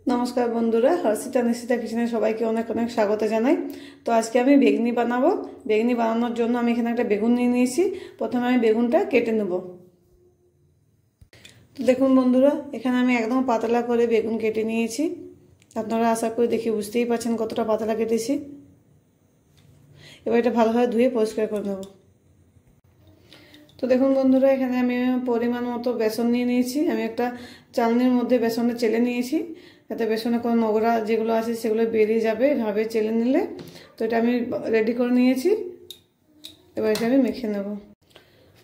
नमस्कार बंधुरा हर्षिता निशिता किचेने सबाइके अनेक अनेक स्वागत जानाई। तो आज के आमी बेगनी बानाबो। बेगनी बानानोर जोन्नो आमी एखाने एकटा बेगुन निये नियेछि। प्रथमे आमी बेगुनटा केटे नेब। तो देखुन बंधुरा एखाने आमी एकदम पातला करे बेगुन केटे नियेछि। आपनारा आशा करि देखे बुझतेई पारछेन कतटा पातला केटेछि। एबार एटा भालोभाबे धुए परिष्कार करे नेब। तो देखुन बंधुरा एखाने आमी परिमाण मतो बेसन निये नियेछि। आमी एकटा चालनिर मধ্যে बेसनটা চেলে নিয়েছি যাতে বেসনে কোনো নোংরা যেগুলো আছে সেগুলো বেরিয়ে যাবে। এভাবে চেলে নিলে তো এটা আমি রেডি করে নিয়েছি। এবার এটা আমি মেখে নেব।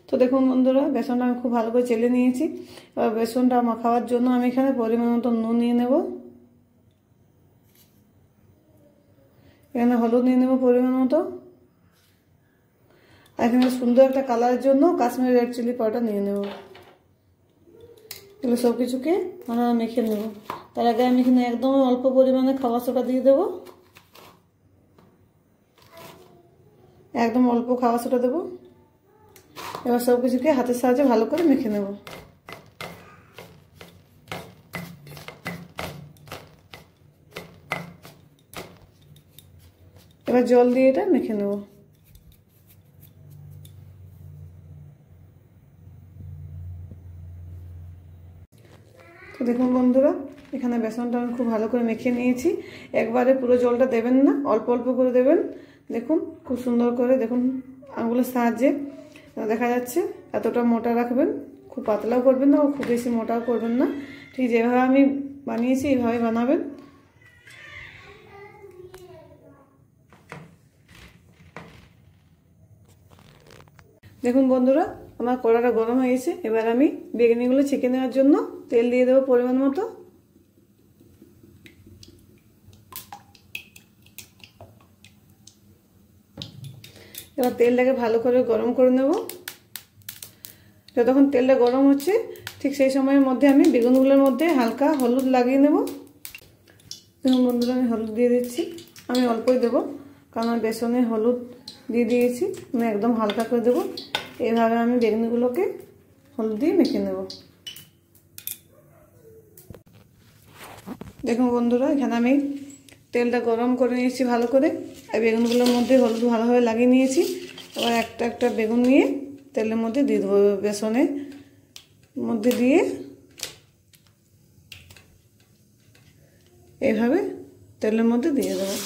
তো দেখুন বন্ধুরা বেসনটা আমি খুব ভালো করে চেলে নিয়েছি। এবার বেসনটা মাখানোর জন্য আমি এখানে পরিমাণ মতো নুন নিয়ে নেব। এখানে হলুদ নিয়ে নেব পরিমাণ মতো। আর এখানে সুন্দর একটা কালারের জন্য কাশ্মীরি রেড চিলি পাউডার নিয়ে নেব। এগুলো সব কিছুকে আমরা মেখে নেব। তার আগে আমি এখানে একদম অল্প পরিমাণে খাবার সোডা দিয়ে দেব। একদম অল্প খাবার সোডা দেব। এবার সব কিছুকে হাতের সাহায্যে ভালো করে মেখে নেব। এবার জল দিয়ে এটা মেখে নেব। তো দেখুন বন্ধুরা এখানে বেসনটা আমি খুব ভালো করে মেখে নিয়েছি। একবারে পুরো জলটা দেবেন না, অল্প অল্প করে দেবেন। দেখুন খুব সুন্দর করে দেখুন আঙুলের সাহায্যে দেখা যাচ্ছে। এতটা মোটা রাখবেন, খুব পাতলাও করবেন না, খুব বেশি মোটাও করবেন না। ঠিক যেভাবে আমি বানিয়েছি এইভাবে বানাবেন। দেখুন বন্ধুরা আমার কড়াটা গরম হয়ে গেছে। এবার আমি বেগুনিগুলো ছেঁকে নেওয়ার জন্য তেল দিয়ে দেবো পরিমাণ মতো। এবার তেলটাকে ভালো করে গরম করে নেব। যতক্ষণ তেলটা গরম হচ্ছে ঠিক সেই সময়ের মধ্যে আমি বেগুনগুলোর মধ্যে হালকা হলুদ লাগিয়ে নেব। দেখুন বন্ধুরা আমি হলুদ দিয়ে দিচ্ছি। আমি অল্পই দেবো কারণ বেসনে হলুদ দিয়ে দিয়েছি। আমি একদম হালকা করে দেবো। এইভাবে আমি বেগুনগুলোকে হলুদ দিয়ে মেখে নেব। দেখুন বন্ধুরা এখানে আমি তেলটা গরম করে নিয়েছি ভালো করে। আর বেগুনগুলোর মধ্যে হলুদ ভালোভাবে লাগিয়ে নিয়েছি। এবার একটা একটা বেগুন নিয়ে তেলের মধ্যে দিয়ে দেবো। বেসনের মধ্যে দিয়ে এইভাবে তেলের মধ্যে দিয়ে দেবো।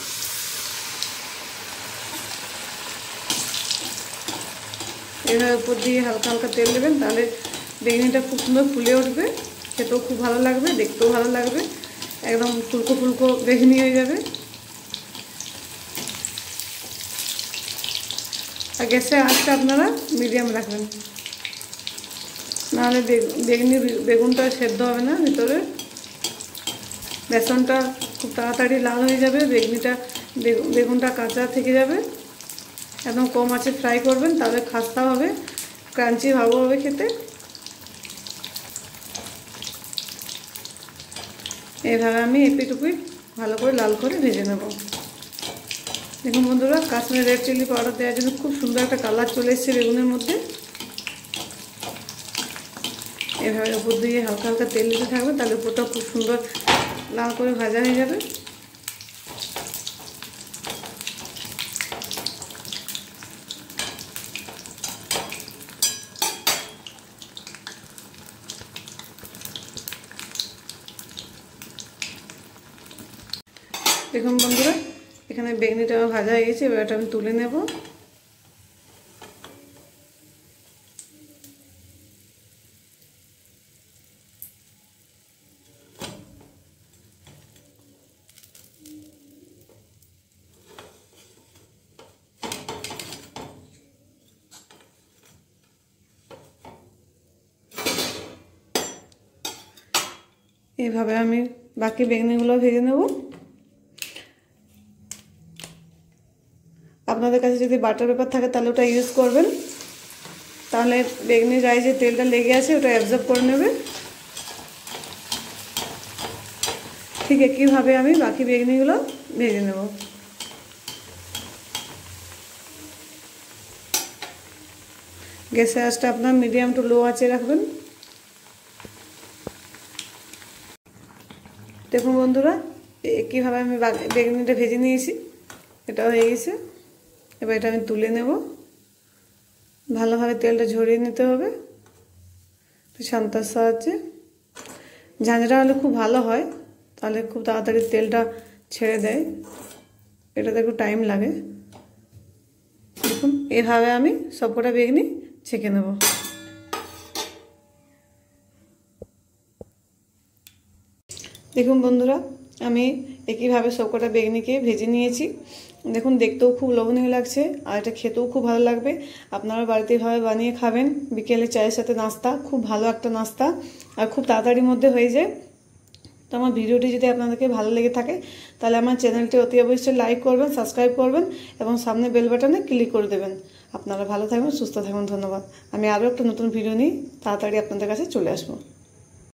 এইভাবে উপর দিয়ে হালকা হালকা তেল দেবেন, তাহলে বেগুনিটা খুব সুন্দর ফুলে উঠবে। খেতেও খুব ভালো লাগবে, দেখতেও ভালো লাগবে। একদম ফুলকো ফুলকো বেগুনি হয়ে যাবে। আর গ্যাসের আঁচটা আপনারা মিডিয়াম রাখবেন, নাহলে বেগুনটা সেদ্ধ হবে না। ভিতরে বেসনটা খুব তাড়াতাড়ি লাল হয়ে যাবে, বেগুনটা কাঁচা থেকে যাবে। একদম কম আঁচে ফ্রাই করবেন, তাহলে খাস্তা হবে, ক্রাঞ্চি ভালো হবে খেতে। এইভাবে আমি এপিট ওপিট ভালো করে লাল করে ভেজে নেব। দেখুন বন্ধুরা কাশ্মীরি রেড চিলি পাউডার দেওয়ার জন্য খুব সুন্দর একটা কালার চলে এসেছে বেগুনের মধ্যে। এভাবে উপর দিয়ে হালকা হালকা তেল দিতে থাকবে, তাহলে উপরটা খুব সুন্দর লাল করে ভাজা হয়ে যাবে। দেখুন বন্ধুরা এখানে বেগুনিটা ভাজা হয়ে গেছে। এবার এটা আমি তুলে নেব। এইভাবে আমি বাকি বেগুনিগুলো ভেজে নেব। আপনাদের কাছে যদি বাটার পেপার থাকে তাহলে ওটা ইউজ করবেন, তাহলে বেগুনির গায়ে যে তেলটা লেগে আছে ওটা অ্যাবজর্ব করে নেবে। ঠিক একইভাবে আমি বাকি বেগুনিগুলো ভেজে নেব। গ্যাসের আঁচটা আপনার মিডিয়াম টু লো আঁচে রাখবেন। দেখুন বন্ধুরা, কীভাবে আমি বেগুনিটা ভেজে নিয়েছি, এটা হয়ে গেছে। এবার এটা আমি তুলে নেব। ভালোভাবে তেলটা ঝরিয়ে নিতে হবে ছান্তার সাহায্যে। ঝাঁঝরা হলে খুব ভালো হয়, তাহলে খুব তাড়াতাড়ি তেলটা ছেড়ে দেয়। এটাতে একটু টাইম লাগে। দেখুন এভাবে আমি সবকটা বেগুনি ছেঁকে নেব। দেখুন বন্ধুরা, আমি একইভাবে সবকটা বেগুনিকে ভেজে নিয়েছি। দেখুন দেখতেও খুব লোভনীয় লাগছে, আর এটা খেতেও খুব ভালো লাগবে। আপনারা বাড়িতে এভাবে বানিয়ে খাবেন, বিকেলে চায়ের সাথে নাস্তা, খুব ভালো একটা নাস্তা, আর খুব তাড়াতাড়ির মধ্যে হয়ে যায়। তো আমার ভিডিওটি যদি আপনাদেরকে ভালো লেগে থাকে, তাহলে আমার চ্যানেলটি অতি অবশ্যই লাইক করবেন, সাবস্ক্রাইব করবেন এবং সামনে বেল বাটনে ক্লিক করে দেবেন। আপনারা ভালো থাকবেন, সুস্থ থাকবেন। ধন্যবাদ। আমি আরও একটা নতুন ভিডিও নিয়ে তাড়াতাড়ি আপনাদের কাছে চলে আসবো।